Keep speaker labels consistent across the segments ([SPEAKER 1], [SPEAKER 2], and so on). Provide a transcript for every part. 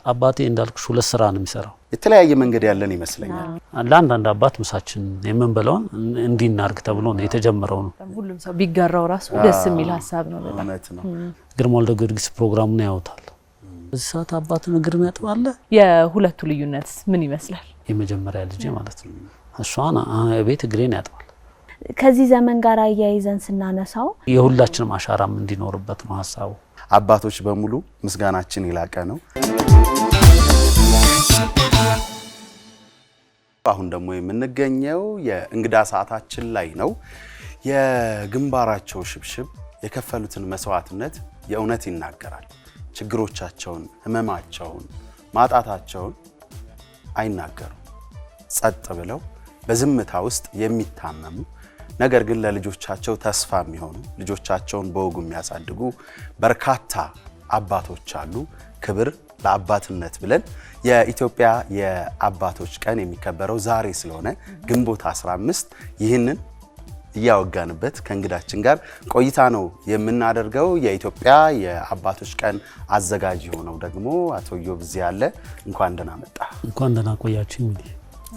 [SPEAKER 1] አባቴ እንዳልኩሽ ሁለት ስራ ነው የሚሰራው
[SPEAKER 2] የተለያየ መንገድ ያለን ይመስለኛል
[SPEAKER 1] ለአንዳንድ አባት ምሳችን የምንበላውን እንዲናርግ ተብሎ ነው የተጀመረው ነው
[SPEAKER 3] ሁሉም ሰው ቢጋራው ራሱ ደስ የሚል ሐሳብ ነው በጣም
[SPEAKER 2] እውነት ነው
[SPEAKER 1] ግርማ ወልደ ጊዮርጊስ ፕሮግራሙን ያውታል እዚህ ሰዓት አባትን እግር ያጥባል
[SPEAKER 3] የሁለቱ ልዩነት ምን ይመስላል
[SPEAKER 1] የመጀመሪያ ልጅ ማለት ነው እሷን ቤት እግሬን ያጥባል
[SPEAKER 4] ከዚህ ዘመን ጋር ያይዘን ስናነሳው
[SPEAKER 1] የሁላችንም አሻራም እንዲኖርበት ነው ሐሳቡ
[SPEAKER 2] አባቶች በሙሉ ምስጋናችን ይላቀ ነው አሁን ደግሞ የምንገኘው የእንግዳ ሰዓታችን ላይ ነው የግንባራቸው ሽብሽብ የከፈሉትን መስዋዕትነት የእውነት ይናገራል ችግሮቻቸውን ህመማቸውን ማጣታቸውን አይናገሩ ጸጥ ብለው በዝምታ ውስጥ የሚታመሙ ነገር ግን ለልጆቻቸው ተስፋ የሚሆኑ ልጆቻቸውን በወጉ የሚያሳድጉ በርካታ አባቶች አሉ ክብር ለአባትነት ብለን የኢትዮጵያ የአባቶች ቀን የሚከበረው ዛሬ ስለሆነ ግንቦት 15 ይህንን ያወጋንበት ከእንግዳችን ጋር ቆይታ ነው የምናደርገው የኢትዮጵያ የአባቶች ቀን አዘጋጅ ሆነው ደግሞ አቶ ዮብ ዚያለ እንኳን ደህና መጣ
[SPEAKER 1] እንኳን ደህና ቆያችሁ እንዴ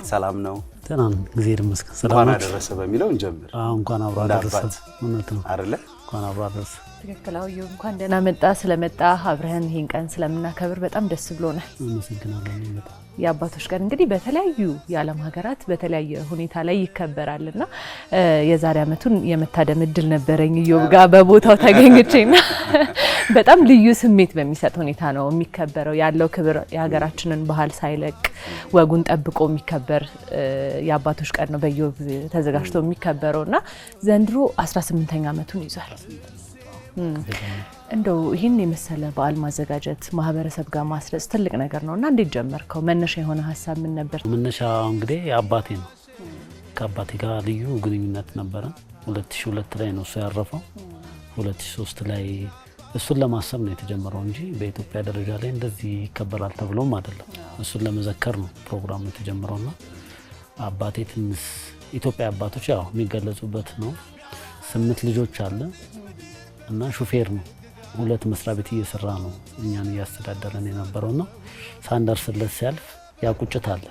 [SPEAKER 2] ሰላም ነው
[SPEAKER 1] ተናን ጊዜ ደምስከ ሰላም
[SPEAKER 2] እንኳን አደረሰ በሚለው እንጀምር
[SPEAKER 1] እንኳን አብራ አደረሰ እውነት ነው
[SPEAKER 2] አይደለ
[SPEAKER 1] እንኳን አብራ አደረሰ
[SPEAKER 3] ትክክለኛው ዮብ እንኳን ደህና መጣ ስለመጣ አብረን ይሄን ቀን ስለምናከብር በጣም ደስ ብሎናል
[SPEAKER 1] አመሰግናለሁ በጣም
[SPEAKER 3] የአባቶች ቀን እንግዲህ በተለያዩ የዓለም ሀገራት በተለያየ ሁኔታ ላይ ይከበራልና የዛሬ አመቱን የመታደም እድል ነበረኝ ዮብ ጋር በቦታው ተገኝቼና በጣም ልዩ ስሜት በሚሰጥ ሁኔታ ነው የሚከበረው ያለው ክብር የሀገራችንን ባህል ሳይለቅ ወጉን ጠብቆ የሚከበር የአባቶች ቀን ነው በዮብ ተዘጋጅቶ የሚከበረውና ዘንድሮ 18ኛ አመቱን ይዟል እንደው ይሄን የመሰለ በዓል ማዘጋጀት ማህበረሰብ ጋር ማስረጽ ትልቅ ነገር ነውና እንዴት ጀመርከው መነሻ የሆነ ሐሳብ ምን ነበር
[SPEAKER 1] መነሻው እንግዲህ አባቴ ነው ከአባቴ ጋር ልዩ ግንኙነት ነበረ 2002 ላይ ነው ያረፈው 2003 ላይ እሱን ለማሰብ ነው የተጀመረው እንጂ በኢትዮጵያ ደረጃ ላይ እንደዚህ ይከበራል ተብሎም አይደለም እሱን ለመዘከር ነው ፕሮግራሙ የተጀመረውና አባቴ ትንሽ ኢትዮጵያ አባቶች ያው የሚገለጹበት ነው 8 ልጆች አለ እና ሹፌር ነው ሁለት መስሪያ ቤት እየሰራ ነው እኛን ያስተዳደረን የነበረውና ሳንደርስለት ሲያልፍ ያቁጭት አለ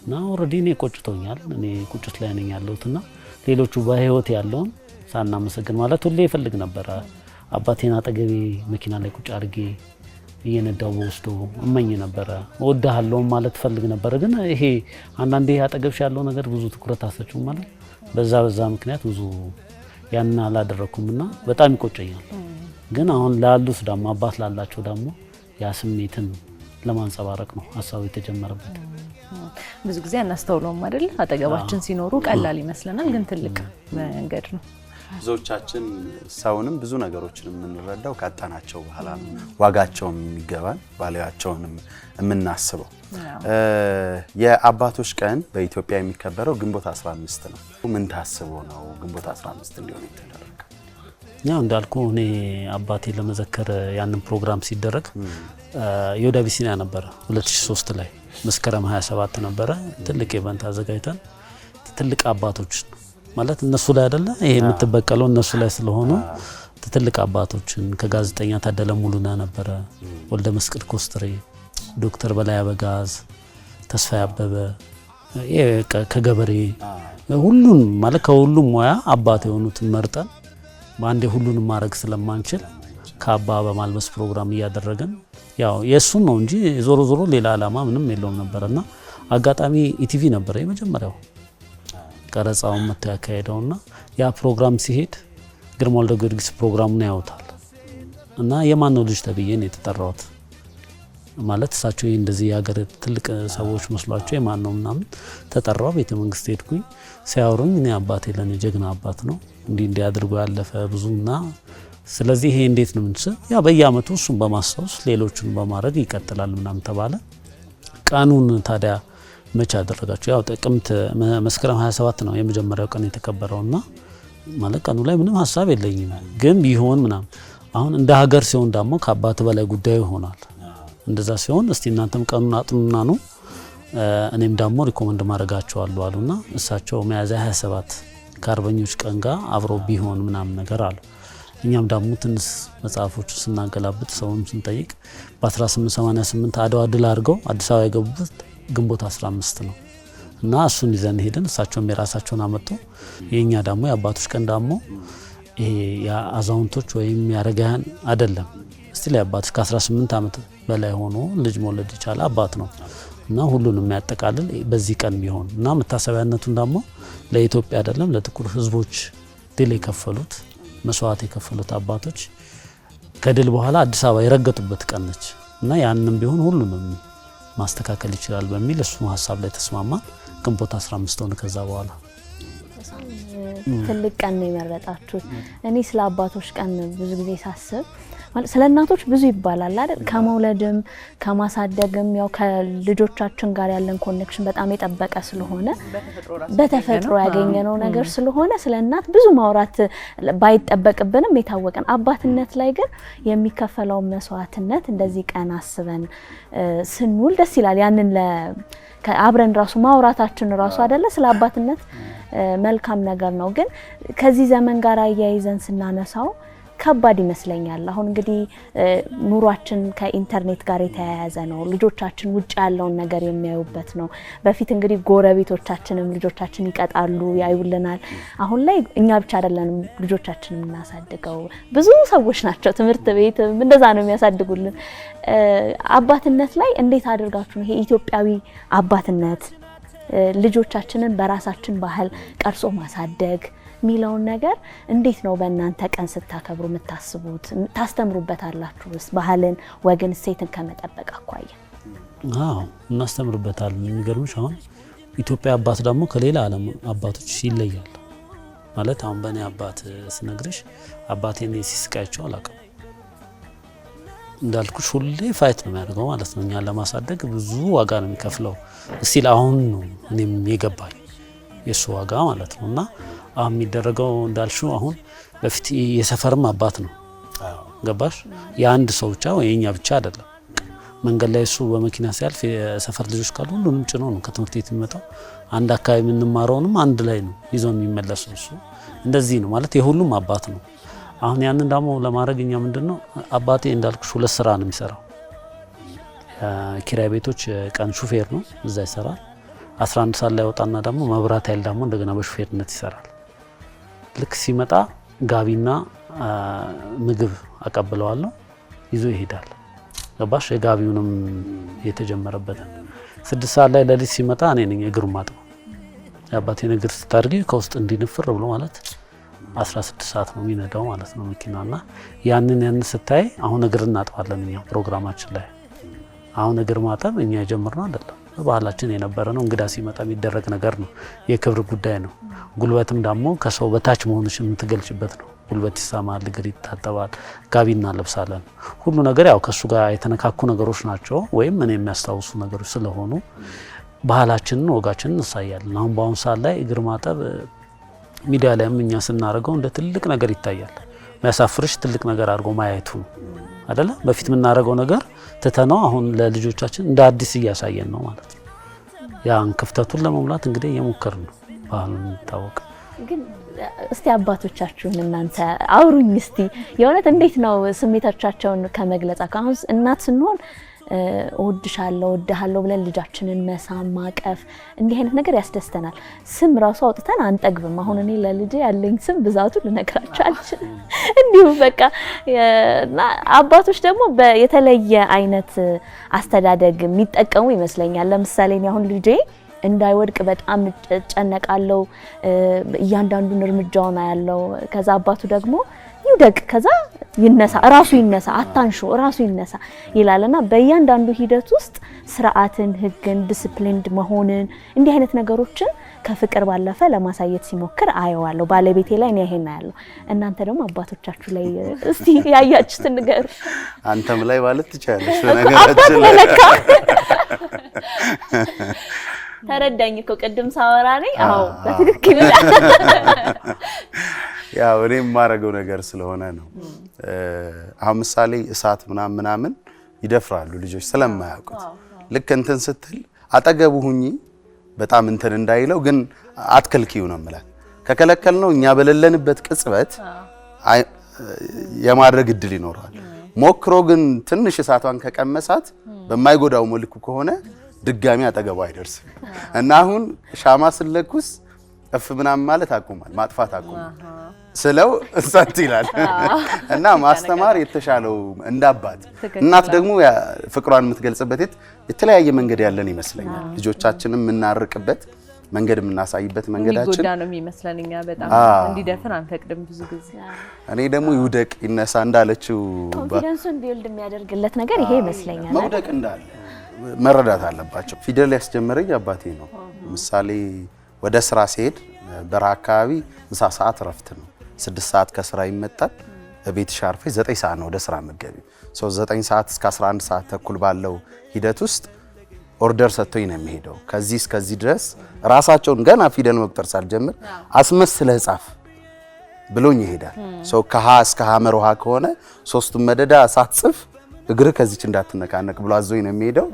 [SPEAKER 1] እና ኦሬዲ እኔ ቆጭቶኛል እኔ ቁጭት ላይ ነኝ ያለሁትና ሌሎቹ በህይወት ያለውን ሳናመሰግን ማለት ሁሌ ይፈልግ ነበር አባቴን አጠገቤ መኪና ላይ ቁጭ አድርጌ እየነዳው ወስዶ እመኝ ነበር ወዳሃለው ማለት ፈልግ ነበር ግን ይሄ አንዳንዴ አጠገብሽ ያለው ነገር ብዙ ትኩረት አሰጭው ማለት በዛ ምክንያት ብዙ ያና አላደረኩምና በጣም ይቆጨኛል ግን አሁን ላሉስ ደሞ አባት ላላቸው ደሞ ያ ስሜትን ለማንጸባረቅ ነው ሐሳቡ የተጀመረበት
[SPEAKER 3] ብዙ ጊዜ አናስተውለውም አይደል አጠገባችን ሲኖሩ ቀላል ይመስለናል ግን ትልቅ መንገድ ነው
[SPEAKER 2] ብዙዎቻችን ሰውንም ብዙ ነገሮችን የምንረዳው ካጣናቸው በኋላ ዋጋቸውን የሚገባን ባለያቸውንም የምናስበው የአባቶች ቀን በኢትዮጵያ የሚከበረው ግንቦት 15 ነው ምን ታስቦ ነው ግንቦት 15 እንዲሆን የተደረገው
[SPEAKER 1] ያው እንዳልኩ እኔ አባቴ ለመዘከር ያንን ፕሮግራም ሲደረግ ዮዳ ቢሲና ነበር 2003 ላይ መስከረም 27 ነበር ትልቅ ኢቨንት አዘጋጅተን ትልቅ አባቶች ማለት እነሱ ላይ አይደለ ይሄ የምትበቀለው እነሱ ላይ ስለሆነ ትልቅ አባቶችን ከጋዜጠኛ ታደለ ሙሉና ነበር ወልደ መስቀል ኮስትሬ ዶክተር በላይ አበጋዝ ተስፋ ያበበ ከገበሬ ሁሉን ማለት ከሁሉም ሙያ አባቴ የሆኑትን መርጠን ባንዴ ሁሉንም ማድረግ ስለማንችል ካባ በማልበስ ፕሮግራም ያደረገን ያው የሱ ነው እንጂ ዞሮ ሌላ አላማ ምንም የለውም ነበርና አጋጣሚ ኢቲቪ ነበር የመጀመሪያው ቀረጻው መተካሄደውና ያ ፕሮግራም ሲሄድ ግርማ ወልደ ጊዮርጊስ ፕሮግራሙን ያውታል እና የማን ነው ልጅ ተብዬ ነው የተጠራሁት ማለት እሳቸው እንደዚህ ያገር ትልቅ ሰዎች መስሏቸው የማን ነው ምናምን ተጠራው ቤተ መንግስት ሄድኩኝ ሲያወሩኝ እኔ አባቴ ለኔ ጀግና አባት ነው እንዲ አድርጎ ያለፈ ብዙና ስለዚህ ይሄ እንዴት ነው ምንስ ያ በየአመቱ እሱን በማስታወስ ሌሎችን በማድረግ ይቀጥላል ምናምን ተባለ ቃኑን ታዲያ መቻ አደረጋቸው ያው ጥቅምት መስከረም 27 ነው የመጀመሪያው ቀን የተከበረውና ማለት ቀኑ ላይ ምንም ሐሳብ የለኝም ግን ቢሆን ምናምን አሁን እንደ ሀገር ሲሆን ደግሞ ከአባት በላይ ጉዳይ ይሆናል እንደዛ ሲሆን እስቲ እናንተም ቀኑን አጥኑና ነው እኔም ደግሞ ሪኮመንድ ማድረጋቸዋለሁ አሉና እሳቸው ሚያዝያ 27 ከአርበኞች ቀን ጋር አብሮ ቢሆን ምናምን ነገር አሉ እኛም ደግሞ ትንሽ መጽሐፎቹ ስናገላብጥ ሰውን ስንጠይቅ በ1888 አድዋ ድል አድርገው አዲስ አበባ የገቡት ግንቦት 15 ነው እና እሱን ይዘን ሄደን እሳቸውም የራሳቸውን አመጡ። የኛ ደግሞ የአባቶች ቀን ደግሞ ይሄ የአዛውንቶች ወይም ያረጋያን አይደለም። እስቲ ላይ አባቶች ከ18 ዓመት በላይ ሆኖ ልጅ መውለድ ይቻላል አባት ነው እና ሁሉንም የሚያጠቃልል በዚህ ቀን ቢሆን እና መታሰቢያነቱን ደግሞ ለኢትዮጵያ አይደለም ለጥቁር ህዝቦች ድል የከፈሉት መስዋዕት የከፈሉት አባቶች ከድል በኋላ አዲስ አበባ የረገጡበት ቀን ነች እና ያንንም ቢሆን ሁሉንም ማስተካከል ይችላል በሚል እሱ ሀሳብ ላይ ተስማማ። ግንቦት 15 ሆነ። ከዛ በኋላ
[SPEAKER 4] ትልቅ ቀን ነው የመረጣችሁት። እኔ ስለ አባቶች ቀን ብዙ ጊዜ ሳስብ ማለት ስለ እናቶች ብዙ ይባላል አይደል? ከመውለድም ከማሳደግም ያው ከልጆቻችን ጋር ያለን ኮኔክሽን በጣም የጠበቀ ስለሆነ በተፈጥሮ ያገኘነው ነገር ስለሆነ ስለ እናት ብዙ ማውራት ባይጠበቅብንም የታወቀን አባትነት ላይ ግን የሚከፈለው መስዋዕትነት እንደዚህ ቀን አስበን ስንውል ደስ ይላል። ያንን አብረን ራሱ ማውራታችን ራሱ አይደለ ስለ አባትነት መልካም ነገር ነው። ግን ከዚህ ዘመን ጋር አያይዘን ስናነሳው ከባድ ይመስለኛል። አሁን እንግዲህ ኑሯችን ከኢንተርኔት ጋር የተያያዘ ነው። ልጆቻችን ውጭ ያለውን ነገር የሚያዩበት ነው። በፊት እንግዲህ ጎረቤቶቻችንም ልጆቻችን ይቀጣሉ፣ ያዩልናል። አሁን ላይ እኛ ብቻ አይደለንም ልጆቻችንን የምናሳድገው፣ ብዙ ሰዎች ናቸው ትምህርት ቤት እንደዛ ነው የሚያሳድጉልን። አባትነት ላይ እንዴት አድርጋችሁ ነው ይሄ ኢትዮጵያዊ አባትነት ልጆቻችንን በራሳችን ባህል ቀርጾ ማሳደግ ሚለውን ነገር እንዴት ነው በእናንተ ቀን ስታከብሩ የምታስቡት? ታስተምሩበታላችሁስ? ባህልን፣ ወግን፣ እሴትን ከመጠበቅ አኳያ?
[SPEAKER 1] አዎ እናስተምሩበታለን። የሚገርምሽ አሁን ኢትዮጵያ አባት ደግሞ ከሌላ ዓለም አባቶች ይለያል ማለት አሁን በእኔ አባት ስነግርሽ አባቴን ሲስቃያቸው አላውቅም። እንዳልኩሽ ሁሌ ፋይት ነው የሚያደርገው ማለት ነው። እኛን ለማሳደግ ብዙ ዋጋ ነው የሚከፍለው። እስቲል አሁን ነው እኔም የገባኝ የሱ ዋጋ ማለት ነው። እና አሁን የሚደረገው እንዳልሽው አሁን በፊት የሰፈርም አባት ነው ገባሽ? የአንድ ሰው ብቻ ወይ የኛ ብቻ አይደለም። መንገድ ላይ እሱ በመኪና ሲያልፍ የሰፈር ልጆች ካሉ ሁሉንም ጭኖ ነው ከትምህርት ቤት የሚመጣው። አንድ አካባቢ የምንማረውንም አንድ ላይ ነው ይዞ የሚመለሰው። እሱ እንደዚህ ነው ማለት የሁሉም አባት ነው። አሁን ያንን ደግሞ ለማድረግ እኛ ምንድነው አባቴ እንዳልኩሽ ሁለት ስራ ነው የሚሰራው። ኪራይ ቤቶች ቀን ሹፌር ነው እዛ ይሰራል። 11 ሰዓት ላይ ወጣና ደግሞ መብራት ኃይል ደግሞ እንደገና በሹፌርነት ይሰራል። ልክ ሲመጣ ጋቢና ምግብ አቀብለዋለሁ ይዞ ይሄዳል። ገባሽ? የጋቢውንም የተጀመረበት 6 ሰዓት ላይ ለሊት ሲመጣ እኔ ነኝ እግሩ ማጥበው። የአባቴን እግር ስታርጊ ከውስጥ እንዲንፍር ብሎ ማለት 16 ሰዓት ነው የሚነዳው ማለት ነው መኪናና ያንን ስታይ አሁን እግር እናጥባለን እኛ ፕሮግራማችን ላይ። አሁን እግር ማጠብ እኛ የጀመርነው አይደለም፣ በባህላችን የነበረ ነው። እንግዳ ሲመጣ የሚደረግ ነገር ነው፣ የክብር ጉዳይ ነው። ጉልበትም ደግሞ ከሰው በታች መሆንሽ የምትገልጭበት ነው። ጉልበት ይሳማል፣ እግር ይታጠባል፣ ጋቢ እናለብሳለን። ሁሉ ነገር ያው ከሱ ጋር የተነካኩ ነገሮች ናቸው ወይም እኔ የሚያስታውሱ ነገሮች ስለሆኑ ባህላችንን ወጋችንን እንሳያለን። አሁን በአሁኑ ሰዓት ላይ እግር ማጠብ ሚዲያ ላይም እኛ ስናደርገው እንደ ትልቅ ነገር ይታያል። የሚያሳፍርሽ ትልቅ ነገር አድርጎ ማየቱ አይደለ? በፊት የምናደርገው ነገር ትተነው አሁን ለልጆቻችን እንደ አዲስ እያሳየን ነው ማለት ነው። ያን ክፍተቱን ለመሙላት እንግዲህ እየሞከርን ነው። ባህሉን የሚታወቅ
[SPEAKER 4] ግን እስቲ አባቶቻችሁን እናንተ አውሩኝ እስቲ የእውነት እንዴት ነው ስሜቶቻቸውን ከመግለጻ አሁን እናት ስንሆን እወድሻለሁ እወድሃለሁ ብለን ልጃችንን መሳም ማቀፍ እንዲህ አይነት ነገር ያስደስተናል። ስም ራሱ አውጥተን አንጠግብም። አሁን እኔ ለልጄ ያለኝ ስም ብዛቱ ልነግራችሁ አልችልም። እንዲሁ በቃ እና አባቶች ደግሞ የተለየ አይነት አስተዳደግ የሚጠቀሙ ይመስለኛል። ለምሳሌ እኔ አሁን ልጄ እንዳይወድቅ በጣም እጨነቃለሁ። እያንዳንዱን እርምጃውን አያለው። ከዛ አባቱ ደግሞ ይውደቅ ከዛ ይነሳ ራሱ ይነሳ አታንሹ ራሱ ይነሳ ይላልና በእያንዳንዱ ሂደት ውስጥ ስርዓትን፣ ህግን፣ ዲሲፕሊንድ መሆንን እንዲህ አይነት ነገሮችን ከፍቅር ባለፈ ለማሳየት ሲሞክር አየዋለሁ። ባለቤቴ ላይ እኔ ይሄን አያለሁ። እናንተ ደግሞ አባቶቻችሁ ላይ እስቲ ያያችሁትን ንገሩ።
[SPEAKER 2] አንተም ላይ ማለት ትችላለሽ ነገራችን ላይ
[SPEAKER 4] ተረዳኝ እኮ ቅድም ሳወራ ነኝ። አዎ በትክክል
[SPEAKER 2] ያው እኔ የማረገው ነገር ስለሆነ ነው። አሁን ምሳሌ እሳት ምናምን ይደፍራሉ ልጆች ስለማያውቁት። ልክ እንትን ስትል አጠገቡ ሁኚ በጣም እንትን እንዳይለው ግን አትከልኪው ነው ማለት። ከከለከል ነው እኛ በለለንበት ቅጽበት የማድረግ እድል ይኖራል። ሞክሮ ግን ትንሽ እሳቷን ከቀመሳት በማይጎዳው መልኩ ከሆነ ድጋሚ አጠገቡ አይደርስም እና አሁን ሻማ ስለኩስ እፍ ምናምን ማለት አቁማል፣ ማጥፋት አቁማል ስለው እሳት ይላል እና ማስተማር የተሻለው እንዳባት እናት ደግሞ ፍቅሯን የምትገልጽበት የተለያየ መንገድ ያለን ይመስለኛል። ልጆቻችንን የምናርቅበት መንገድ የምናሳይበት መንገዳችን
[SPEAKER 3] ይጎዳ ነው የሚመስለንኛ በጣም እንዲደፍን አንፈቅድም ብዙ ጊዜ።
[SPEAKER 2] እኔ ደግሞ ይውደቅ ይነሳ እንዳለችው
[SPEAKER 4] ኮንፊደንሱን ቢልድ የሚያደርግለት ነገር ይሄ ይመስለኛል።
[SPEAKER 2] መውደቅ እንዳለ መረዳት አለባቸው። ፊደል ያስጀመረኝ አባቴ ነው። ምሳሌ ወደ ስራ ሲሄድ በረሃ አካባቢ ምሳ ሰዓት ረፍት ነው። 6 ሰዓት ከስራ ይመጣል። በቤት ሻርፌ 9 ሰዓት ነው ወደ ስራ መገቢ። 9 ሰዓት እስከ 11 ሰዓት ተኩል ባለው ሂደት ውስጥ ኦርደር ሰጥቶኝ ነው የሚሄደው። ከዚህ እስከዚህ ድረስ ራሳቸውን ገና ፊደል መቁጠር ሳልጀምር አስመስለህ ጻፍ ብሎኝ ይሄዳል። ከሀ እስከ ሐመር ውሃ ከሆነ 3ቱን መደዳ ሳትጽፍ እግር ከዚች እንዳትነካነቅ ብሎ አዞኝ ነው የሚሄደው።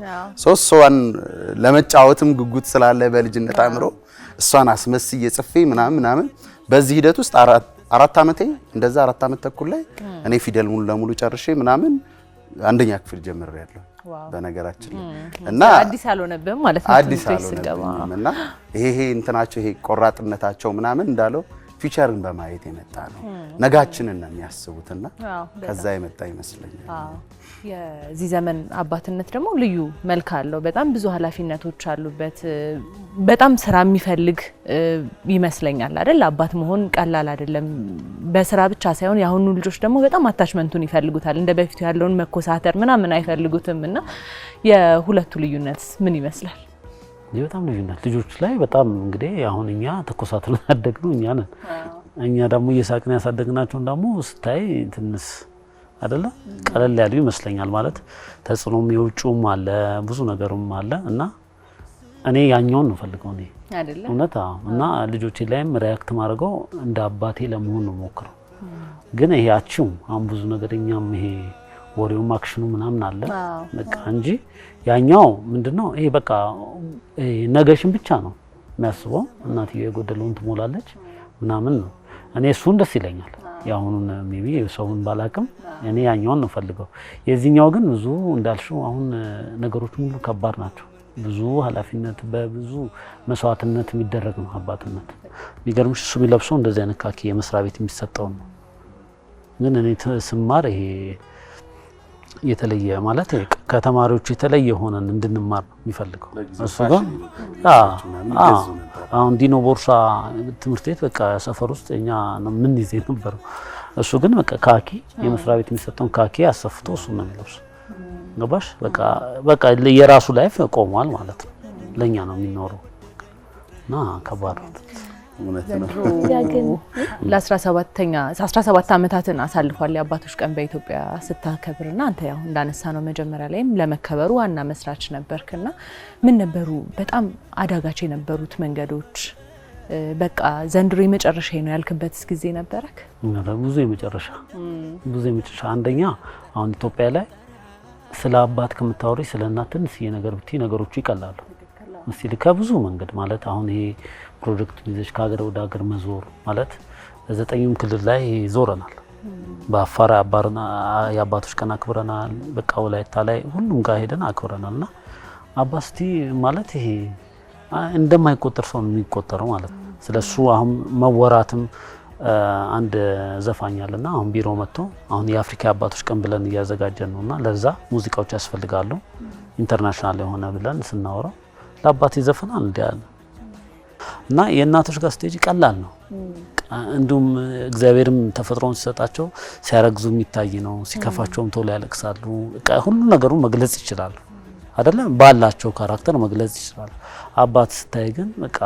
[SPEAKER 2] እሷን ለመጫወትም ጉጉት ስላለ በልጅነት አምሮ እሷን አስመስዬ ጽፌ ምናምን በዚህ ሂደት ውስጥ 4 ዓመቴ እንደዛ 4 ዓመት ተኩል ላይ እኔ ፊደል ሙሉ ለሙሉ ጨርሼ ምናምን አንደኛ ክፍል ጀምሬያለሁ። በነገራችን እና
[SPEAKER 3] አዲስ አልሆነብም ማለት ነው።
[SPEAKER 2] አዲስ አልሆነብም እና ይሄ እንትናቸው ይሄ ቆራጥነታቸው ምናምን እንዳለው ፊቸርን በማየት የመጣ ነው። ነጋችንን ነው የሚያስቡትና ከዛ የመጣ ይመስለኛል።
[SPEAKER 3] የዚህ ዘመን አባትነት ደግሞ ልዩ መልክ አለው። በጣም ብዙ ኃላፊነቶች አሉበት። በጣም ስራ የሚፈልግ ይመስለኛል አይደል? አባት መሆን ቀላል አይደለም። በስራ ብቻ ሳይሆን የአሁኑ ልጆች ደግሞ በጣም አታችመንቱን ይፈልጉታል። እንደ በፊቱ ያለውን መኮሳተር ምናምን አይፈልጉትም እና የሁለቱ ልዩነት ምን ይመስላል?
[SPEAKER 1] በጣም ልዩነት ልጆች ላይ በጣም እንግዲህ አሁን እኛ ተኮሳተርን ያደግነው እኛ ነን። እኛ ደግሞ እየሳቅን ያሳደግናቸውን ደግሞ ስታይ ትንሽ አይደለ ቀለል ያሉ ይመስለኛል። ማለት ተጽዕኖም የውጭውም አለ ብዙ ነገርም አለ እና እኔ ያኛውን ነው ፈልገው ነው
[SPEAKER 3] አይደለ
[SPEAKER 1] እውነት እና ልጆቼ ላይም ሪያክት ማድረገው እንደ አባቴ ለመሆን ነው ሞክረው። ግን ይሄ አቺው አሁን ብዙ ነገርኛም ይሄ ወሬው አክሽኑ ምናምን አለ በቃ እንጂ ያኛው ምንድነው ይሄ በቃ ነገሽን ብቻ ነው የሚያስበው። እናትዬ የጎደለውን ትሞላለች ምናምን ነው። እኔ እሱን ደስ ይለኛል። ያሁኑን ሜቢ ሰውን ባላቅም እኔ ያኛውን ነው ፈልገው። የዚህኛው ግን ብዙ እንዳልሽው አሁን ነገሮች ሁሉ ከባድ ናቸው። ብዙ ኃላፊነት በብዙ መስዋዕትነት የሚደረግ ነው አባትነት። የሚገርምሽ እሱ የሚለብሰው እንደዚህ አይነት ካኪ የመስሪያ ቤት የሚሰጠው ነው። ግን እኔ ስማር ይሄ የተለየ ማለት ከተማሪዎች የተለየ ሆነን እንድንማር ነው የሚፈልገው እሱ ጋር። አሁን ዲኖ ቦርሳ ትምህርት ቤት በቃ ሰፈር ውስጥ እኛ ምን ይዘ ነበር። እሱ ግን በቃ ካኪ የመስሪያ ቤት የሚሰጠውን ካኪ አሰፍቶ እሱ ነው የሚለብሰው። ገባሽ? በቃ የራሱ ላይፍ ቆሟል ማለት ነው። ለኛ ነው የሚኖረው እና ከባድ ነው። ለ17 ዓመታትን አሳልፏል የአባቶች ቀን በኢትዮጵያ ስታከብርና አንተ ያው እንዳነሳ ነው መጀመሪያ ላይም ለመከበሩ ዋና መስራች ነበርክና ምን ነበሩ በጣም አዳጋች የነበሩት መንገዶች? በቃ ዘንድሮ የመጨረሻ ነው ያልክበት ጊዜ ነበርክ? ብዙ የመጨረሻ አንደኛ አሁን ኢትዮጵያ ላይ ስለ አባት ከምታወሪ ስለ እናት ትንሽ የነገር ብትይ ነገሮቹ ይቀላሉ። እስቲ ከብዙ መንገድ ማለት አሁን ይሄ ፕሮጀክት ይዘሽ ከሀገር ወደ ሀገር መዞር ማለት 9ኙም ክልል ላይ ዞረናል። በአፋር የአባቶች ቀን አክብረናል። በቃ ወላይታ ላይ ሁሉም ጋር ሄደን አክብረናልና አባስቲ ማለት ይሄ እንደማይቆጠር ሰው የሚቆጠረው ማለት ነው። ስለሱ አሁን መወራትም አንድ ዘፋኛልና አሁን ቢሮ መጥቶ አሁን የአፍሪካ አባቶች ቀን ብለን እያዘጋጀን ነውና ለዛ ሙዚቃዎች ያስፈልጋሉ ኢንተርናሽናል የሆነ ብለን ስናወራው ለአባት ይዘፈናል እንዲያለ እና የእናቶች ጋር ስቴጅ ቀላል ነው። እንዲሁም እግዚአብሔርም ተፈጥሮን ሲሰጣቸው ሲያረግዙ የሚታይ ነው። ሲከፋቸውም ቶሎ ያለቅሳሉ። ሁሉ ነገሩን መግለጽ ይችላሉ አይደለ? ባላቸው ካራክተር መግለጽ ይችላሉ። አባት ስታይ ግን በቃ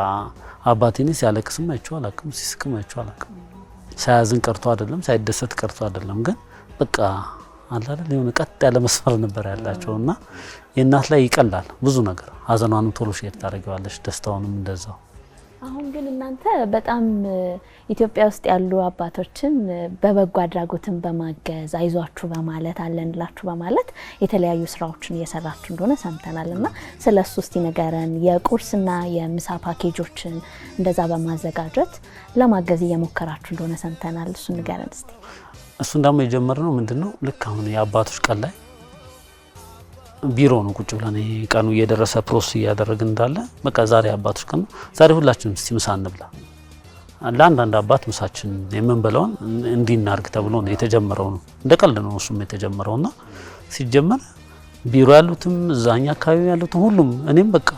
[SPEAKER 1] አባቴን ሲያለቅስም አይቼው አላውቅም፣ ሲስቅም አይቼው አላውቅም። ሳያዝን ቀርቶ አይደለም፣ ሳይደሰት ቀርቶ አይደለም። ግን በቃ አለ አይደል የሆነ ቀጥ ያለ መስመር ነበር ያላቸውና የእናት ላይ ይቀላል ብዙ ነገር። ሀዘኗንም ቶሎ ሼር ታደርጊዋለሽ፣ ደስታውንም እንደዛው።
[SPEAKER 4] አሁን ግን እናንተ በጣም ኢትዮጵያ ውስጥ ያሉ አባቶችን በበጎ አድራጎትን በማገዝ አይዟችሁ በማለት አለንላችሁ በማለት የተለያዩ ስራዎችን እየሰራችሁ እንደሆነ ሰምተናልና ስለሱ እስቲ ንገረን። የቁርስና የምሳ ፓኬጆችን እንደዛ በማዘጋጀት ለማገዝ እየሞከራችሁ እንደሆነ ሰምተናል። እሱ ንገረን እስቲ።
[SPEAKER 1] እሱን ደግሞ የጀመርነው ምንድነው ልክ አሁን የአባቶች ቀን ላይ ቢሮ ነው ቁጭ ብለን ቀኑ እየደረሰ ፕሮሰስ እያደረግን እንዳለ በቃ ዛሬ አባቶች ቀን ነው፣ ዛሬ ሁላችንም እስቲ ምሳ እንብላ፣ ለአንዳንድ አባት ምሳችን የምንበላውን እንዲናርግ ተብሎ ነው የተጀመረው። ነው እንደ ቀልድ ነው እሱም የተጀመረውና ሲጀመር ቢሮ ያሉትም እዛኛ አካባቢ ያሉትም ሁሉም እኔም በቃ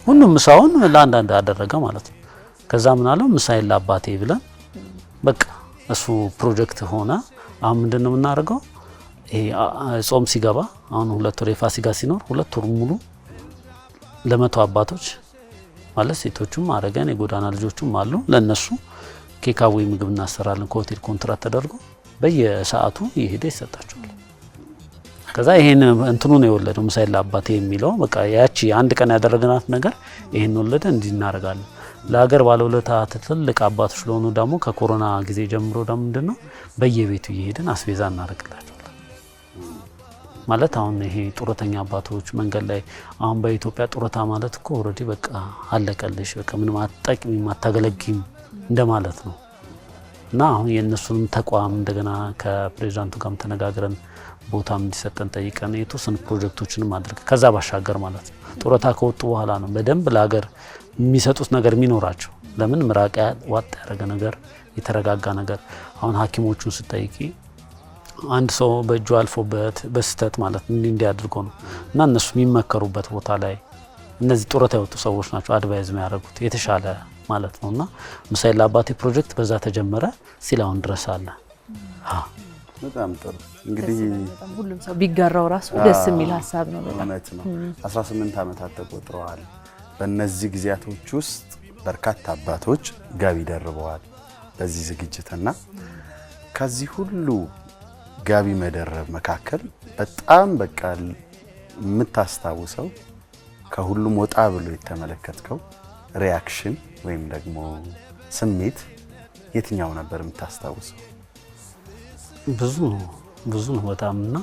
[SPEAKER 1] ሁሉም ምሳውን ለአንዳንድ አደረገ ማለት ነው። ከዛ ምን አለው ምሳዬን ለአባቴ ብለን በቃ እሱ ፕሮጀክት ሆነ። አሁን ምንድነው የምናደርገው? ይሄ ጾም ሲገባ አሁን 2 ወር የፋሲካ ሲኖር 2 ወር ሙሉ ለመቶ አባቶች ማለት ሴቶቹም አረጋን የጎዳና ልጆቹም አሉ ለነሱ ኬካዊ ምግብ እናሰራለን ከሆቴል ኮንትራት ተደርጎ በየሰዓቱ ይሄደ ይሰጣቸዋል። ከዛ ይሄን እንትኑ ነው የወለደው ምሳዬን ለአባቴ የሚለው በቃ ያቺ አንድ ቀን ያደረግናት ነገር ይሄን ወለደ እንዲናረጋለን። ለሀገር ባለውለታ ትልቅ አባቶች ስለሆኑ ደግሞ ከኮሮና ጊዜ ጀምሮ ደግሞ ምንድነው በየቤቱ እየሄድን አስቤዛ እናረግላቸዋለን። ማለት አሁን ይሄ ጡረተኛ አባቶች መንገድ ላይ አሁን በኢትዮጵያ ጡረታ ማለት እኮ ኦሬዲ በቃ አለቀልሽ በቃ ምንም አትጠቅሚም አታገለግይም እንደማለት ነው። እና አሁን የነሱንም ተቋም እንደገና ከፕሬዝዳንቱ ጋርም ተነጋግረን ቦታም እንዲሰጠን ጠይቀን የተወሰኑ ፕሮጀክቶችንም አድርገን ከዛ ባሻገር ማለት ነው ጡረታ ከወጡ በኋላ ነው በደንብ ለሀገር የሚሰጡት ነገር የሚኖራቸው። ለምን ምራቅ ዋጥ ያደረገ ነገር የተረጋጋ ነገር አሁን ሐኪሞቹን ስጠይቂ አንድ ሰው በእጁ አልፎበት በስተት ማለት እንዲያድርጎ ነው እና እነሱ የሚመከሩበት ቦታ ላይ እነዚህ ጡረታ የወጡ ሰዎች ናቸው አድቫይዝ የሚያደርጉት የተሻለ ማለት ነውና ምሳዬን ለአባቴ ፕሮጀክት በዛ ተጀመረ ሲላውን ድረስ አለ።
[SPEAKER 2] በጣም ጥሩ እንግዲህ
[SPEAKER 3] ሁሉም ሰው ቢጋራው ራሱ ደስ የሚል ሀሳብ ነው።
[SPEAKER 2] እውነት ነው። 18 ዓመታት ተቆጥረዋል። በእነዚህ ጊዜያቶች ውስጥ በርካታ አባቶች ጋቢ ደርበዋል በዚህ ዝግጅትና ከዚህ ሁሉ ጋቢ መደረብ መካከል በጣም በቃ የምታስታውሰው ከሁሉም ወጣ ብሎ የተመለከትከው ሪአክሽን ወይም ደግሞ ስሜት የትኛው ነበር የምታስታውሰው? ብዙ ነው በጣምና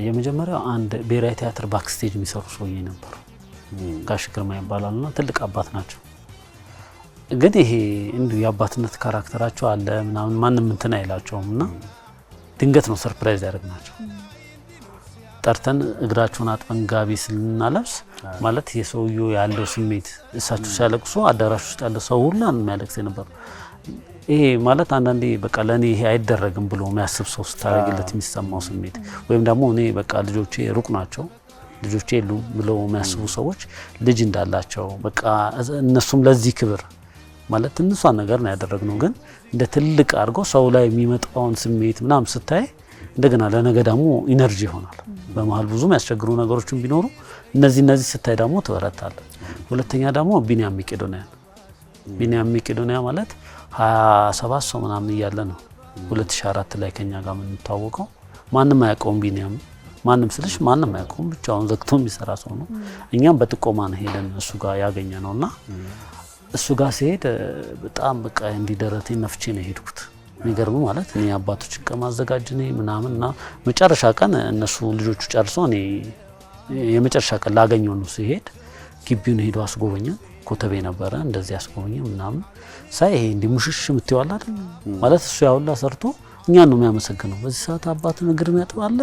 [SPEAKER 2] የመጀመሪያው አንድ ብሔራዊ ቲያትር ባክስቴጅ የሚሰሩ ሰውዬ ነበሩ። ጋሽ ግርማ ይባላሉና ትልቅ አባት ናቸው። ግን ይሄ እንዲሁ የአባትነት ካራክተራቸው አለ ምናምን ማንም እንትን አይላቸውምና ድንገት ነው ሰርፕራይዝ ያደረግናቸው። ጠርተን እግራቸውን አጥበን ጋቢ ስልናለብስ ማለት የሰውየው ያለው ስሜት እሳቸው ሲያለቅሱ አዳራሽ ውስጥ ያለ ሰው ሁሉ የሚያለቅስ ነበር። ይሄ ማለት አንዳንዴ በቃ ለኔ ይሄ አይደረግም ብሎ የሚያስብ ሰው ስታረግለት የሚሰማው ስሜት ወይም ደግሞ እኔ በቃ ልጆቼ ሩቅ ናቸው ልጆቼ የሉ ብለው የሚያስቡ ሰዎች ልጅ እንዳላቸው በቃ እነሱም ለዚህ ክብር ማለት እንሷን ነገር ነው ያደረግነው። ግን እንደ ትልቅ አድርጎ ሰው ላይ የሚመጣውን ስሜት ምናም ስታይ እንደገና ለነገ ደግሞ ኢነርጂ ይሆናል። በመሃል ብዙ የሚያስቸግሩ ነገሮችን ቢኖሩ እነዚህ ስታይ ደግሞ ትበረታለህ። ሁለተኛ ደግሞ ቢኒያም መቄዶንያ ማለት 27 ሰው ምናምን እያለ ነው 2004 ላይ ከኛ ጋር የምንታወቀው። ማንም አያውቀውም ቢኒያም ማንም ስልሽ ማንም አያውቀውም ብቻውን ዘግቶ የሚሰራ ሰው ነው። እኛም በጥቆማ ነው ሄደን እሱ ጋር ያገኘ ነውና እሱ ጋር ሲሄድ በጣም በቃ እንዲደረቴ ነፍቼ ነው ሄድኩት። የሚገርም ማለት እኔ አባቶች ከማዘጋጅ ነኝ ምናምንና መጨረሻ ቀን እነሱ ልጆቹ ጨርሶ እኔ የመጨረሻ ቀን ላገኘው ነው ሲሄድ ግቢውን ሄዶ አስጎበኘን። ኮተቤ ነበረ እንደዚህ አስጎበኘን ምናምን ሳይ ይሄ እንዲ ሙሽሽ ምትይዋል አይደል ማለት እሱ ያውላ ሰርቶ እኛን ነው የሚያመሰግነው። በዚህ ሰዓት አባቱን እግር የሚያጥባለ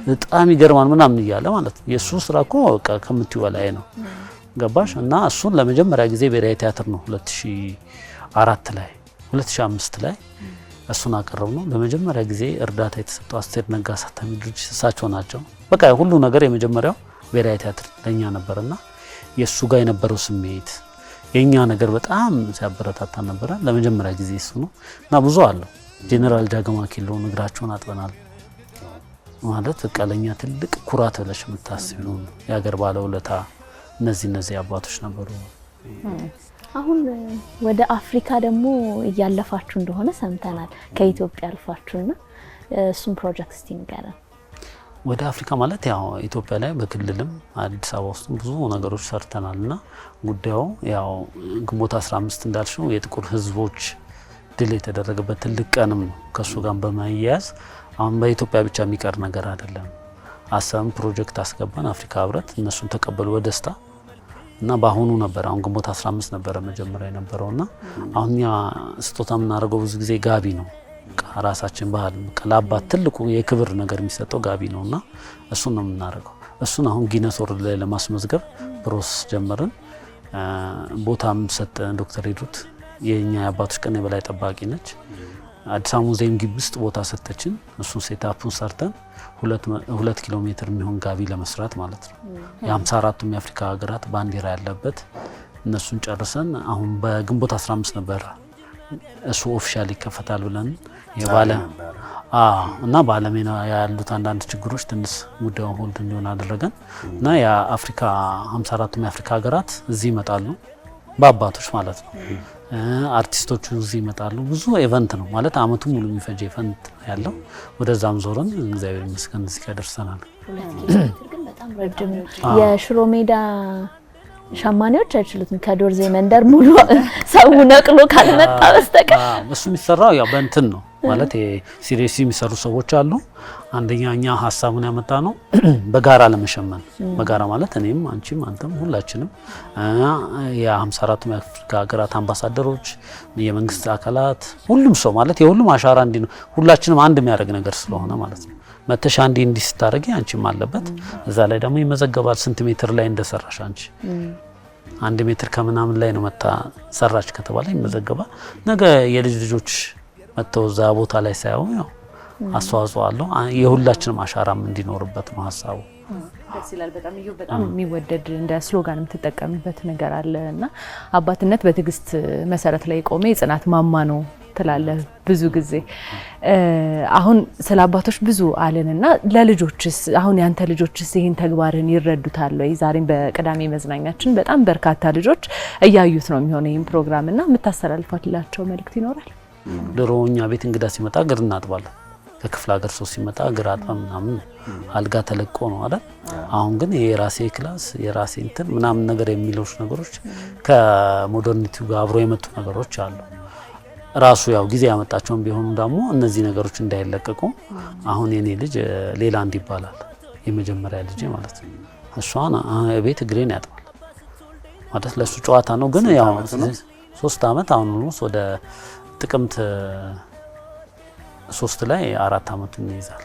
[SPEAKER 2] በጣም ይገርማል ምናምን እያለ ማለት የሱ ስራ እኮ በቃ ከምትይው በላይ ነው። ገባሽ? እና እሱን ለመጀመሪያ ጊዜ ብሔራዊ ቲያትር ነው 2004 ላይ 2005 ላይ እሱን አቀረብ ነው። ለመጀመሪያ ጊዜ እርዳታ የተሰጠው አስቴር ነጋ አሳታሚ ድርጅት እሳቸው ናቸው። በቃ ሁሉ ነገር የመጀመሪያው ብሔራዊ ቲያትር ለኛ ነበርና የሱ ጋር የነበረው ስሜት የኛ ነገር በጣም ሲያበረታታ ነበር። ለመጀመሪያ ጊዜ እሱ ነው እና ብዙ አለው። ጄኔራል ጃገማ ኪሎ እግራቸውን አጥበናል ማለት በቃ ለኛ ትልቅ ኩራት ብለሽ የምታስቢው የሀገር ባለውለታ እነዚህ አባቶች ነበሩ።
[SPEAKER 4] አሁን ወደ አፍሪካ ደግሞ እያለፋችሁ እንደሆነ ሰምተናል። ከኢትዮጵያ አልፋችሁና እሱም ፕሮጀክት እስቲ ንገረን።
[SPEAKER 1] ወደ አፍሪካ ማለት ያው ኢትዮጵያ ላይ በክልልም አዲስ አበባ ውስጥ ብዙ ነገሮች ሰርተናልና ጉዳዩ ያው ግንቦት 15 እንዳልሽው የጥቁር ህዝቦች ድል የተደረገበት ትልቅ ቀንም ነው። ከሱ ጋር በማያያዝ አሁን በኢትዮጵያ ብቻ የሚቀር ነገር አይደለም። አሰብን ፕሮጀክት አስገባን አፍሪካ ህብረት እነሱን ተቀበሉ በደስታ እና ባሁኑ ነበር አሁን ግንቦት 15 ነበር መጀመሪያ የነበረውና አሁን ያ ስጦታ የምናደርገው ብዙ ጊዜ ጋቢ ነው ራሳችን ባህል ለአባት ትልቁ የክብር ነገር የሚሰጠው ጋቢ ነውና እሱን ነው የምናደርገው። እሱን አሁን ጊነስ ወርልድ ላይ ለማስመዝገብ ፕሮሰስ ጀመርን። ቦታም ሰጠን። ዶክተር ሂሩት የኛ የአባቶች ቀን የበላይ ጠባቂ ነች። አዲስ አበባ ሙዚየም ግቢ ውስጥ ቦታ ሰጠችን። እሱን ሴታፑን ሰርተን 2 ኪሎ ሜትር የሚሆን ጋቢ ለመስራት ማለት ነው። የ54ቱም የአፍሪካ ሀገራት ባንዲራ ያለበት እነሱን ጨርሰን አሁን በግንቦት 15 ነበር እሱ ኦፊሻሊ ይከፈታል ብለን የባለ እና በዓለም ያሉት አንዳንድ ችግሮች ትንሽ ጉዳዩን ሆልድ እንዲሆን አደረገን እና የአፍሪካ 54ቱም የአፍሪካ ሀገራት እዚህ ይመጣሉ በአባቶች ማለት ነው። አርቲስቶቹ እዚህ ይመጣሉ። ብዙ ኢቨንት ነው ማለት አመቱ ሙሉ የሚፈጅ ኢቨንት ያለው። ወደዛም ዞረን እግዚአብሔር ይመስገን እዚህ ጋር ደርሰናል።
[SPEAKER 4] 2 ኪሎ ሜትር ግን በጣም ረጅም ነው። የሽሮ ሜዳ ሸማኔዎች አይችሉትም። ከዶርዜ መንደር ሙሉ ሰው ነቅሎ ካልመጣ በስተቀር
[SPEAKER 1] እሱ የሚሰራው ያው በእንትን ነው ማለት ሲሪየስ የሚሰሩ ሰዎች አሉ። አንደኛኛ ሀሳቡን ያመጣ ነው በጋራ ለመሸመን። በጋራ ማለት እኔም አንቺም አንተም ሁላችንም የ54ቱም የአፍሪካ ሀገራት አምባሳደሮች፣ የመንግስት አካላት፣ ሁሉም ሰው ማለት የሁሉም አሻራ እንዲ ነው ሁላችንም አንድ የሚያደርግ ነገር ስለሆነ ማለት ነው። መተሻ እንዲ ስታደርጊ አንቺም አለበት። እዛ ላይ ደግሞ ይመዘገባል ስንት ሜትር ላይ እንደሰራሽ አንቺ 1 ሜትር ከምናምን ላይ ነው መታ ሰራች ከተባለ ይመዘገባል። ነገ የልጅ ልጆች መተው እዛ ቦታ ላይ ሳይው ያው አስተዋጽኦ አለው። የሁላችንም አሻራም እንዲኖርበት ነው ሀሳቡ።
[SPEAKER 3] ደስ ይላል በጣም እዩ። በጣም የሚወደድ እንደ ስሎጋን የምትጠቀምበት ነገር አለና አባትነት በትዕግስት መሰረት ላይ ቆመ የጽናት ማማ ነው ትላለህ ብዙ ጊዜ። አሁን ስለ አባቶች ብዙ አለንና ለልጆችስ አሁን ያንተ ልጆችስ ይሄን ተግባርን ይረዱታል ወይ? ዛሬም በቅዳሜ መዝናኛችን በጣም በርካታ ልጆች እያዩት ነው የሚሆነው ይሄን ፕሮግራምና የምታስተላልፋላቸው መልእክት ይኖራል?
[SPEAKER 1] ድሮ እኛ ቤት እንግዳ ሲመጣ እግር እናጥባለን። ከክፍለ ሀገር ሰው ሲመጣ እግር አጥበን ምናምን አልጋ ተለቆ ነው አይደል? አሁን ግን የራሴ ክላስ የራሴ እንትን ምናምን ነገር የሚሉሽ ነገሮች ከሞደርኒቲው ጋር አብሮ የመጡ ነገሮች አሉ። ራሱ ያው ጊዜ ያመጣቸውን ቢሆኑ ደግሞ እነዚህ ነገሮች እንዳይለቀቁ አሁን የኔ ልጅ ሌላ አንድ ይባላል የመጀመሪያ ልጅ ማለት ነው። እሷን ቤት እግሬን ያጥባል ማለት ለሱ ጨዋታ ነው። ግን ያው 3 አመት አሁን ነው ወደ ጥቅምት 3 ላይ 4 አመቱን ይይዛል።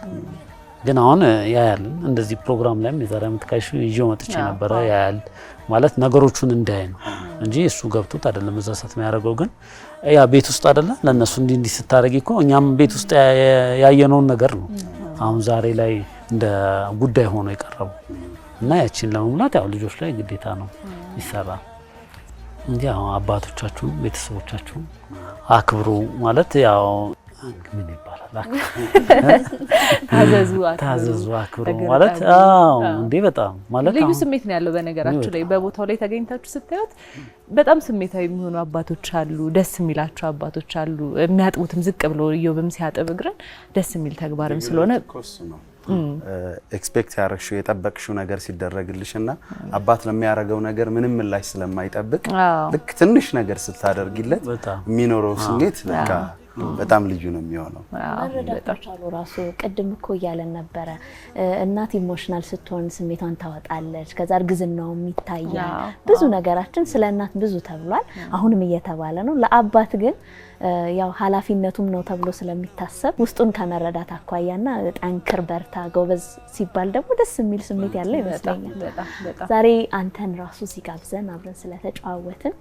[SPEAKER 1] ግን አሁን ያያል እንደዚህ ፕሮግራም ላይም የዛሬ አመት ካይሹ ይዤው መጥቼ ነበር። ያያል ማለት ነገሮቹን እንዳይ ነው እንጂ እሱ ገብቶት አይደለም እዛ ሰዓት የሚያደርገው። ግን ያ ቤት ውስጥ አይደለ ለነሱ እንዲ ስታረጊ እኮ እኛም ቤት ውስጥ ያየነውን ነገር ነው አሁን ዛሬ ላይ እንደ ጉዳይ ሆኖ የቀረበው እና ያቺን ለመሙላት ያው ልጆች ላይ ግዴታ ነው ይሰራል እንጂ ያው አባቶቻችሁ ቤተሰቦቻችሁ አክብሩ ማለት ያው ምን ይባላል ታዘዙ አክብሩ ማለት እንዴ በጣም ማለት
[SPEAKER 3] ልዩ ስሜት ነው ያለው። በነገራችሁ ላይ በቦታው ላይ ተገኝታችሁ ስታዩት በጣም ስሜታዊ የሚሆኑ አባቶች አሉ፣ ደስ የሚላቸው አባቶች አሉ። የሚያጥቡትም ዝቅ ብሎ ኢዮብም ሲያጥብ እግረን ደስ የሚል ተግባርም ስለሆነ
[SPEAKER 2] ኤክስፔክት ያረግሽው የጠበቅሽው ነገር ሲደረግልሽና አባት ለሚያረጋው ነገር ምንም ምላሽ ስለማይጠብቅ ልክ ትንሽ ነገር ስታደርጊለት የሚኖረው ስሜት በጣም ልዩ ነው የሚሆነው።
[SPEAKER 4] መረዳታቸው ራሱ ቅድም እኮ እያለን ነበረ እናት ኢሞሽናል ስትሆን ስሜቷን ታወጣለች። ከዛ እርግዝናው ይታያል። ብዙ ነገራችን ስለ እናት ብዙ ተብሏል፣ አሁንም እየተባለ ነው። ለአባት ግን ያው ኃላፊነቱም ነው ተብሎ ስለሚታሰብ ውስጡን ከመረዳት አኳያና ጠንክር በርታ ጎበዝ ሲባል ደግሞ ደስ የሚል ስሜት ያለው ይመስለኛል። ዛሬ አንተን ራሱ ሲጋብዘን አብረን ስለተጫወትን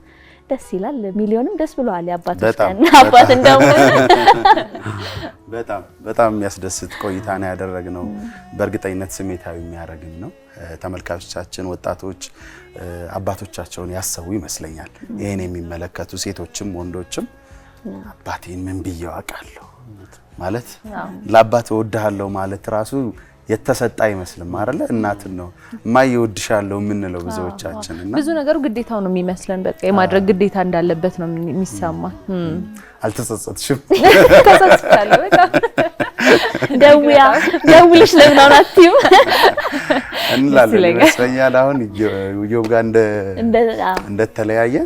[SPEAKER 4] ደስ ይላል። ሚሊዮንም ደስ ብለዋል። ያባቶች ቀን አባት እንደውም
[SPEAKER 2] በጣም የሚያስደስት ቆይታ ነው ያደረግነው። በእርግጠኝነት ስሜታዊ የሚያደርግም ነው። ተመልካቾቻችን ወጣቶች አባቶቻቸውን ያሰቡ ይመስለኛል። ይሄን የሚመለከቱ ሴቶችም ወንዶችም አባቴን ምን ብዬው አውቃለሁ ማለት ለአባቴ ወድሃለሁ ማለት ራሱ የተሰጣ አይመስልም አይደለ? እናትን ነው ማይ ወድሻለሁ ምንለው ብዙዎቻችን እና
[SPEAKER 3] ብዙ ነገሩ ግዴታው ነው የሚመስለን። በቃ የማድረግ ግዴታ እንዳለበት ነው የሚሰማ።
[SPEAKER 2] አልተጸጸትሽም?
[SPEAKER 3] ተጸጽቻለሁ በጣም
[SPEAKER 4] ደውልሽ ለምን አትይም
[SPEAKER 2] እንላለን ይመስለኛል። አሁን ኢዮብ ጋር እንደተለያየ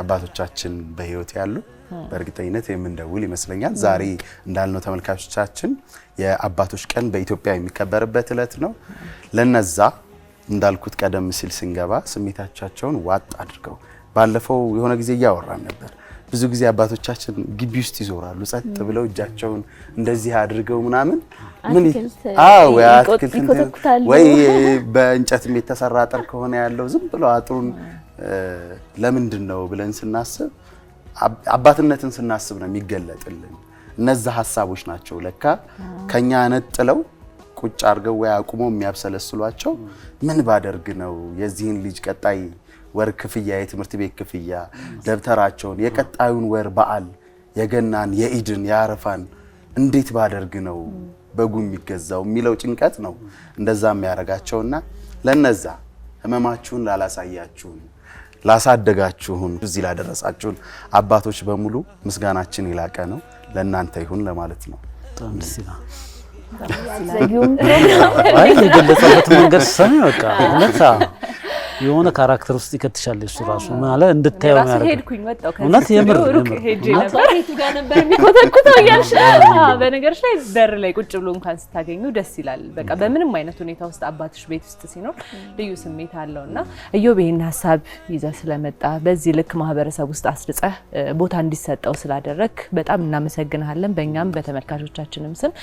[SPEAKER 2] አባቶቻችን በህይወት ያሉ በእርግጠኝነት የምንደውል ይመስለኛል። ዛሬ እንዳልነው ተመልካቾቻችን የአባቶች ቀን በኢትዮጵያ የሚከበርበት ዕለት ነው። ለነዛ እንዳልኩት ቀደም ሲል ስንገባ ስሜታቸውን ዋጥ አድርገው ባለፈው የሆነ ጊዜ እያወራን ነበር። ብዙ ጊዜ አባቶቻችን ግቢ ውስጥ ይዞራሉ ጸጥ ብለው እጃቸውን እንደዚህ አድርገው ምናምን ምን ወይ በእንጨትም የተሰራ አጥር ከሆነ ያለው ዝም ብለው አጥሩን ለምንድነው ብለን ስናስብ አባትነትን ስናስብ ነው የሚገለጥልን። እነዛ ሐሳቦች ናቸው ለካ ከኛ ነጥለው ቁጭ አርገው ወይ አቁመው የሚያብሰለስሏቸው ምን ባደርግ ነው የዚህን ልጅ ቀጣይ ወር ክፍያ የትምህርት ቤት ክፍያ ደብተራቸውን የቀጣዩን ወር በዓል የገናን የኢድን የአረፋን እንዴት ባደርግ ነው በጉ የሚገዛው የሚለው ጭንቀት ነው እንደዛም ያረጋቸውና ለነዛ ህመማችሁን ላላሳያችሁን ላሳደጋችሁን እዚህ ላደረሳችሁን አባቶች በሙሉ ምስጋናችን ይላቀ ነው ለእናንተ ይሁን ለማለት ነው።
[SPEAKER 1] ተምስና አይ የገለጸበት መንገድ ሰሚ በቃ እውነት የሆነ ካራክተር ውስጥ ይከትሻል እሱ ራሱ ማለት እንድታየው ያደርጋል።
[SPEAKER 3] ሄድኩኝ ወጣው
[SPEAKER 1] እውነት የምር
[SPEAKER 3] ሄጄ ነበር ቤቱ ጋር ነበር የሚኮተኩተው ያልሽ በነገርሽ ላይ በር ላይ ቁጭ ብሎ እንኳን ስታገኙ ደስ ይላል። በቃ በምንም አይነት ሁኔታ ውስጥ አባትሽ ቤት ውስጥ ሲኖር ልዩ ስሜት አለውና ኢዮብ ይሄን ሐሳብ ይዘህ ስለመጣ በዚህ ልክ ማህበረሰብ ውስጥ አስርጸህ ቦታ እንዲሰጠው ስላደረክ በጣም እናመሰግናለን በእኛም በተመልካቾቻችንም ስም።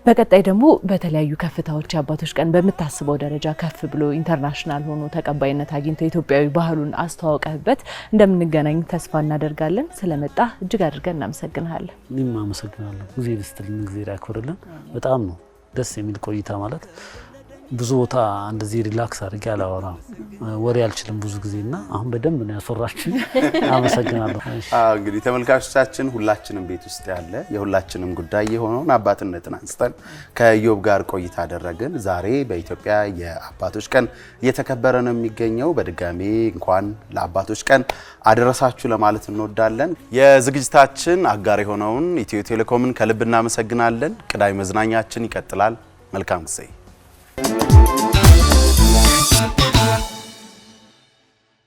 [SPEAKER 3] በቀጣይ ደግሞ በተለያዩ ከፍታዎች አባቶች ቀን በመታሰበው ደረጃ ከፍ ብሎ ኢንተርናሽናል ሆኖ ተቀባይነት አግኝቶ ኢትዮጵያዊ ባህሉን አስተዋውቀህበት እንደምንገናኝ ተስፋ እናደርጋለን። ስለመጣ እጅግ አድርገን እናመሰግናለን።
[SPEAKER 1] እኔም አመሰግናለሁ። ጊዜ ልስጥልን፣ ጊዜ ያክብርልን። በጣም ነው ደስ የሚል ቆይታ ማለት ብዙ ቦታ እንደዚህ ሪላክስ አድርጌ አላወራም፣ ወሬ አልችልም ብዙ ጊዜና አሁን በደንብ ነው ያስወራችሁ። አመሰግናለሁ።
[SPEAKER 2] እንግዲህ ተመልካቾቻችን ሁላችንም ቤት ውስጥ ያለ የሁላችንም ጉዳይ የሆነውን አባትነትን አንስተን ከኢዮብ ጋር ቆይታ አደረግን። ዛሬ በኢትዮጵያ የአባቶች ቀን እየተከበረ ነው የሚገኘው። በድጋሜ እንኳን ለአባቶች ቀን አደረሳችሁ ለማለት እንወዳለን። የዝግጅታችን አጋር የሆነውን ኢትዮ ቴሌኮምን ከልብ እናመሰግናለን። ቅዳሜ መዝናኛችን ይቀጥላል። መልካም ጊዜ።